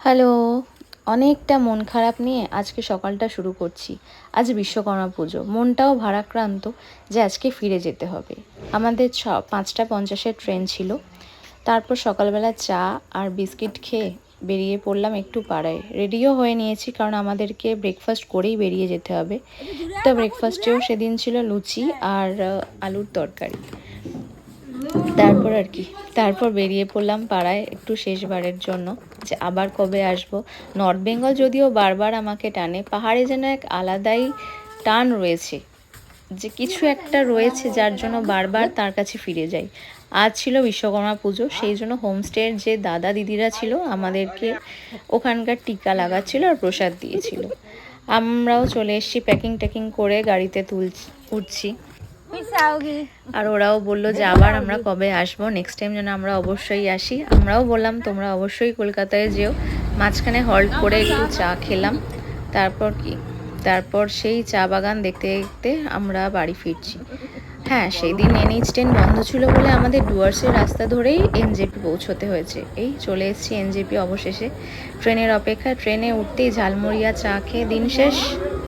Hello, অনেকটা মন খারাপ নিয়ে আজকে সকালটা শুরু করছি। আজ বিশ্বকর্মা পুজো। মনটাও ভারাক্রান্ত যে আজকে ফিরে যেতে হবে। আমাদের ৫টা ৫০-এর ট্রেন ছিল। তারপর সকালবেলা চা আর বিস্কিট খেয়ে বেরিয়ে পড়লাম একটু পাড়ায়। রেডিও হয়ে নিয়েছি কারণ আমাদেরকে ব্রেকফাস্ট করেই বেরিয়ে যেতে হবে। তো ব্রেকফাস্টেও সেদিন ছিল লুচি আর আলুর তরকারি। তারপর বেরিয়ে পড়লাম পাড়ায় একটু শেষবারের জন্য, যে আবার কবে আসবো। নর্থ বেঙ্গল যদিও বারবার আমাকে টানে, পাহাড়ে যেন এক আলাদাই টান রয়েছে, যে কিছু একটা রয়েছে যার জন্য বারবার তার কাছে ফিরে যাই। আজ ছিল বিশ্বকর্মা পুজো, সেই জন্য হোমস্টের যে দাদা দিদিরা ছিল আমাদেরকে ওখানকার টিকা লাগাচ্ছিল আর প্রসাদ দিয়েছিল। আমরাও চলে এসেছি, প্যাকিং ট্যাকিং করে গাড়িতে উঠছি। আর ওরাও বললো যে আবার আমরা কবে আসবো, নেক্সট টাইম যেন আমরা অবশ্যই আসি। আমরাও বললাম তোমরা অবশ্যই কলকাতায় যেও। মাঝখানে হল্ট করে একটু চা খেলাম। তারপর সেই চা বাগান দেখতে দেখতে আমরা বাড়ি ফিরছি। হ্যাঁ, সেই দিন NH10 বন্ধ ছিল বলে আমাদের ডুয়ার্সের রাস্তা ধরেই NJP পৌঁছতে হয়েছে। এই চলে এসেছি NJP অবশেষে। ট্রেনের অপেক্ষা, ট্রেনে উঠতেই ঝালমুড়িয়া চা খেয়ে দিন শেষ।